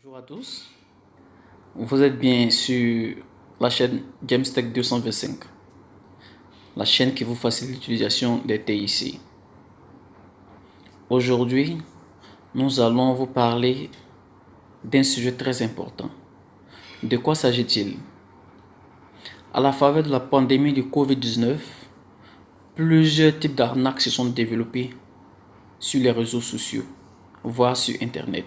Bonjour à tous, vous êtes bien sur la chaîne GamesTech 225, la chaîne qui vous facilite l'utilisation des TIC. Aujourd'hui, nous allons vous parler d'un sujet très important. De quoi s'agit-il? À la faveur de la pandémie du Covid-19, plusieurs types d'arnaques se sont développés sur les réseaux sociaux, voire sur Internet.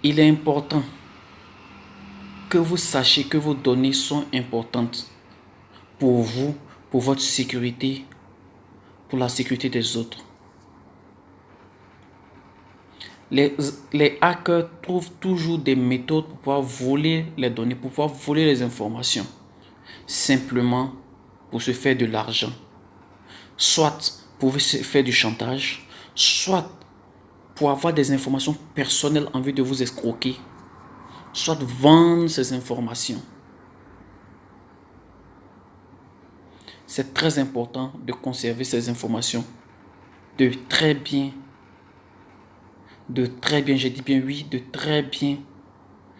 Il est important que vous sachiez que vos données sont importantes pour vous, pour votre sécurité, pour la sécurité des autres. Les hackers trouvent toujours des méthodes pour pouvoir voler les données, pour pouvoir voler les informations, simplement pour se faire de l'argent. Soit pour se faire du chantage, soit pour avoir des informations personnelles en vue de vous escroquer, soit vendre ces informations. C'est très important de conserver ces informations, de très bien, je dis bien oui, de très bien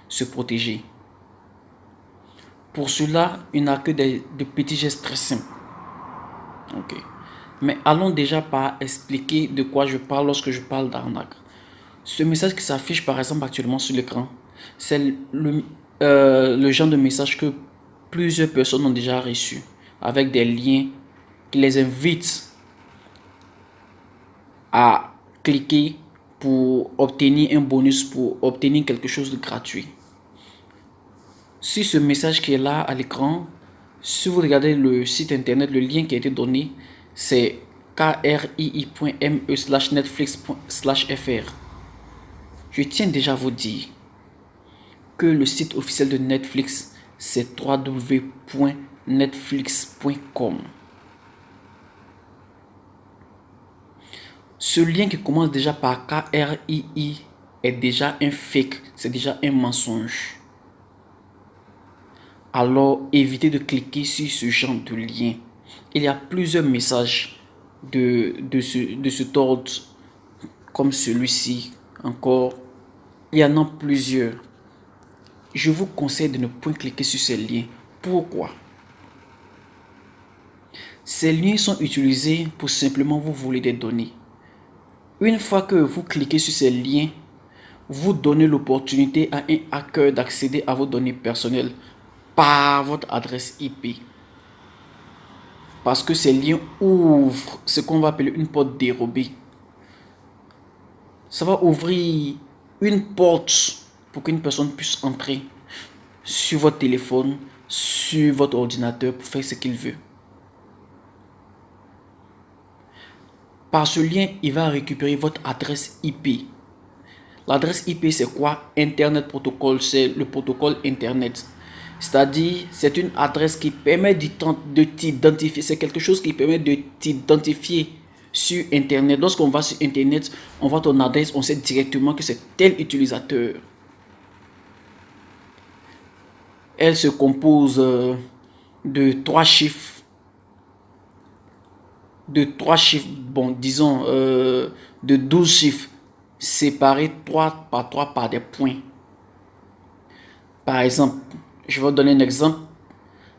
se protéger. Pour cela, il n'a que de petits gestes très simples. Ok. Mais allons déjà par expliquer de quoi je parle lorsque je parle d'arnaque. Ce message qui s'affiche par exemple actuellement sur l'écran, c'est le genre de message que plusieurs personnes ont déjà reçu, avec des liens qui les invitent à cliquer pour obtenir un bonus, pour obtenir quelque chose de gratuit. Si ce message qui est là à l'écran, si vous regardez le site internet, le lien qui a été donné, c'est krii.me/netflix/fr. Je tiens déjà à vous dire que le site officiel de Netflix, c'est www.netflix.com. Ce lien qui commence déjà par KRII est déjà un fake, c'est déjà un mensonge. Alors évitez de cliquer sur ce genre de lien. Il y a plusieurs messages de cet ordre, comme celui-ci encore. Il y en a plusieurs. Je vous conseille de ne point cliquer sur ces liens. Pourquoi? Ces liens sont utilisés pour simplement vous voler des données. Une fois que vous cliquez sur ces liens, vous donnez l'opportunité à un hacker d'accéder à vos données personnelles par votre adresse IP. Parce que ces liens ouvrent ce qu'on va appeler une porte dérobée. Ça va ouvrir une porte pour qu'une personne puisse entrer sur votre téléphone, sur votre ordinateur pour faire ce qu'il veut. Par ce lien, il va récupérer votre adresse IP. L'adresse IP, c'est quoi? Internet Protocol, c'est le protocole Internet. C'est-à-dire, c'est une adresse qui permet de t'identifier. C'est quelque chose qui permet de t'identifier sur Internet. Lorsqu'on va sur Internet, on voit ton adresse, on sait directement que c'est tel utilisateur. Elle se compose de trois chiffres. Bon, disons, de 12 chiffres séparés 3 par des points. Par exemple, je vais vous donner un exemple.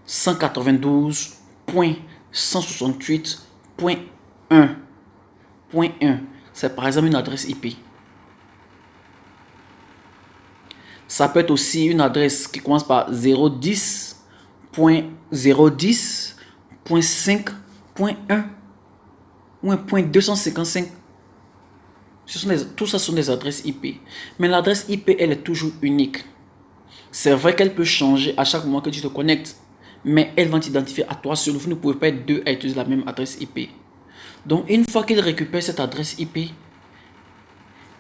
192.168.1.1. C'est par exemple une adresse IP. Ça peut être aussi une adresse qui commence par 010.010.5.1 ou un point 255. Tout ça sont des adresses IP. Mais l'adresse IP, elle est toujours unique. C'est vrai qu'elle peut changer à chaque moment que tu te connectes, mais elle va t'identifier à toi seul. Vous ne pouvez pas être deux à utiliser la même adresse IP. Donc, une fois qu'il récupère cette adresse IP,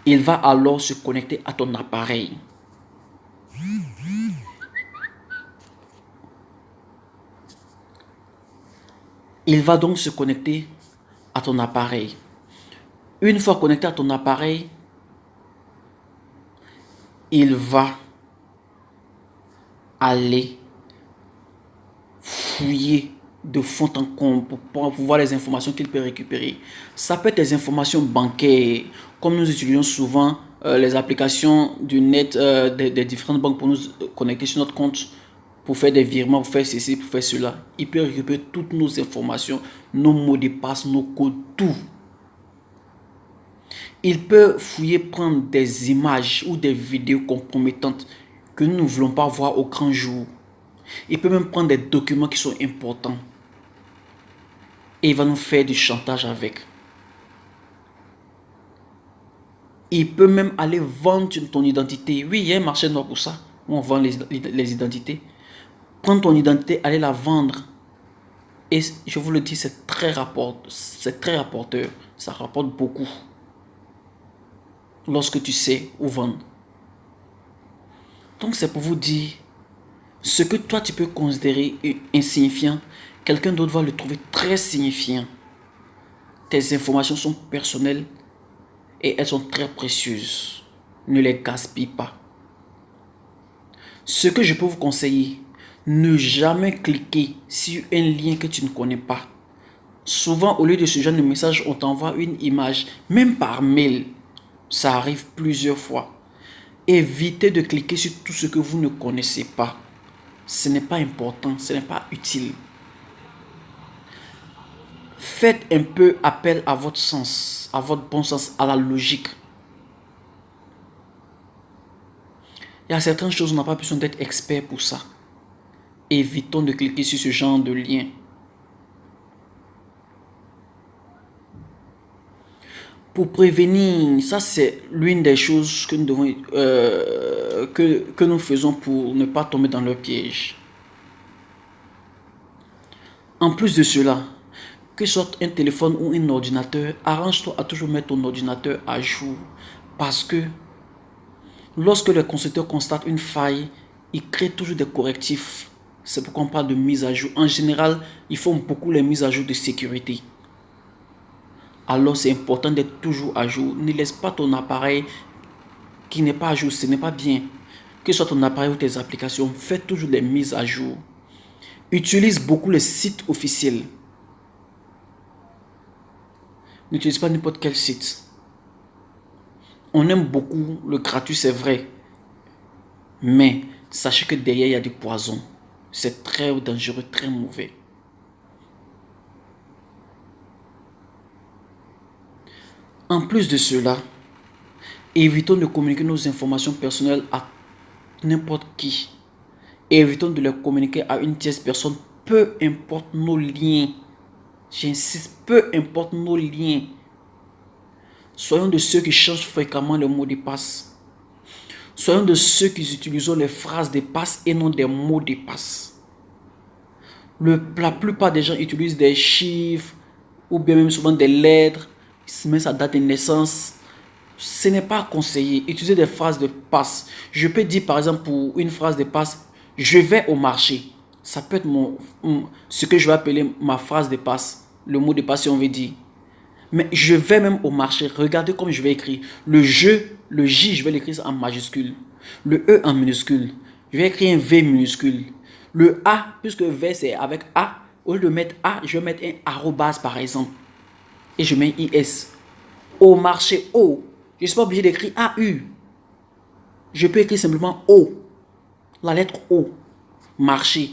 il va alors se connecter à ton appareil. Il va donc se connecter à ton appareil. Une fois connecté à ton appareil, il va aller fouiller de fond en comble pour voir les informations qu'il peut récupérer. Ça peut être des informations bancaires, comme nous utilisons souvent les applications du net des différentes banques pour nous connecter sur notre compte, pour faire des virements, pour faire ceci, pour faire cela. Il peut récupérer toutes nos informations, nos mots de passe, nos codes, tout. Il peut fouiller, prendre des images ou des vidéos compromettantes que nous ne voulons pas voir au grand jour. Il peut même prendre des documents qui sont importants. Et il va nous faire du chantage avec. Il peut même aller vendre ton identité. Oui, il y a un marché noir pour ça, où on vend les identités. Prendre ton identité, aller la vendre. Et je vous le dis, c'est très rapporteur. Ça rapporte beaucoup. Lorsque tu sais où vendre. Donc c'est pour vous dire, ce que toi tu peux considérer insignifiant, quelqu'un d'autre va le trouver très signifiant. Tes informations sont personnelles et elles sont très précieuses. Ne les gaspille pas. Ce que je peux vous conseiller, ne jamais cliquer sur un lien que tu ne connais pas. Souvent, au lieu de ce genre de message, on t'envoie une image, même par mail. Ça arrive plusieurs fois. Évitez de cliquer sur tout ce que vous ne connaissez pas. Ce n'est pas important, ce n'est pas utile. Faites un peu appel à votre sens, à votre bon sens, à la logique. Il y a certaines choses, on n'a pas besoin d'être expert pour ça. Évitons de cliquer sur ce genre de lien. Pour prévenir, ça c'est l'une des choses que nous devons, que nous faisons pour ne pas tomber dans le piège. En plus de cela, que ce soit un téléphone ou un ordinateur, arrange-toi à toujours mettre ton ordinateur à jour. Parce que lorsque le constructeur constate une faille, il crée toujours des correctifs. C'est pourquoi on parle de mise à jour. En général, ils font beaucoup les mises à jour de sécurité. Alors c'est important d'être toujours à jour. Ne laisse pas ton appareil qui n'est pas à jour, ce n'est pas bien. Que ce soit ton appareil ou tes applications, fais toujours des mises à jour. Utilise beaucoup les sites officiels. N'utilise pas n'importe quel site. On aime beaucoup le gratuit, c'est vrai. Mais sachez que derrière, il y a du poison. C'est très dangereux, très mauvais. En plus de cela, évitons de communiquer nos informations personnelles à n'importe qui. Évitons de les communiquer à une tierce personne, peu importe nos liens. J'insiste, peu importe nos liens. Soyons de ceux qui changent fréquemment le mot de passe. Soyons de ceux qui utilisent les phrases de passe et non des mots de passe. La plupart des gens utilisent des chiffres ou bien même souvent des lettres. Ils mettent sa date de naissance. Ce n'est pas conseillé. Utilisez des phrases de passe. Je peux dire par exemple pour une phrase de passe, je vais au marché. Ça peut être ce que je vais appeler ma phrase de passe. Le mot de passe si on veut dire. Mais je vais même au marché. Regardez comme je vais écrire. Le J, je vais l'écrire en majuscule. Le E en minuscule. Je vais écrire un V minuscule. Le A, puisque V c'est avec A, au lieu de mettre A, je vais mettre un arrobase par exemple. Et je mets IS. Au marché, O. Je ne suis pas obligé d'écrire AU. Je peux écrire simplement O. La lettre O. Marché.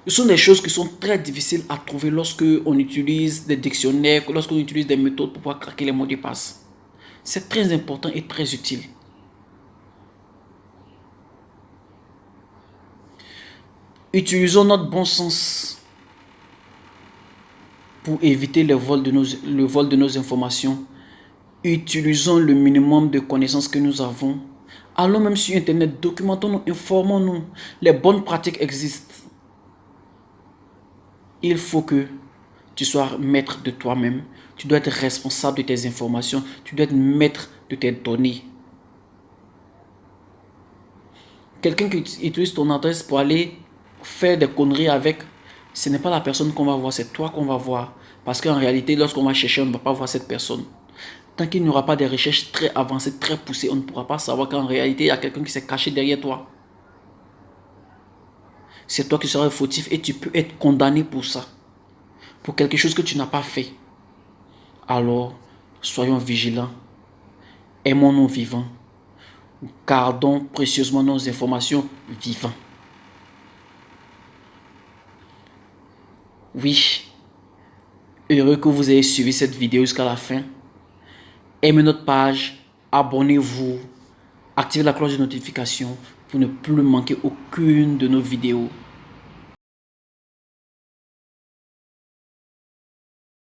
Ce sont des choses qui sont très difficiles à trouver lorsque on utilise des dictionnaires, lorsqu'on utilise des méthodes pour pouvoir craquer les mots de passe. C'est très important et très utile. Utilisons notre bon sens pour éviter le vol de nos informations. Utilisons le minimum de connaissances que nous avons. Allons même sur Internet, documentons-nous, informons-nous. Les bonnes pratiques existent. Il faut que tu sois maître de toi-même. Tu dois être responsable de tes informations. Tu dois être maître de tes données. Quelqu'un qui utilise ton adresse pour aller faire des conneries avec, ce n'est pas la personne qu'on va voir, c'est toi qu'on va voir. Parce qu'en réalité, lorsqu'on va chercher, on ne va pas voir cette personne. Tant qu'il n'y aura pas de recherches très avancées, très poussées, on ne pourra pas savoir qu'en réalité, il y a quelqu'un qui s'est caché derrière toi. c'est toi qui seras le fautif et tu peux être condamné pour ça, pour quelque chose que tu n'as pas fait. Alors, soyons vigilants, aimons-nous vivants, gardons précieusement nos informations vivantes. Oui, heureux que vous ayez suivi cette vidéo jusqu'à la fin. Aimez notre page, abonnez-vous, activez la cloche de notification pour ne plus manquer aucune de nos vidéos.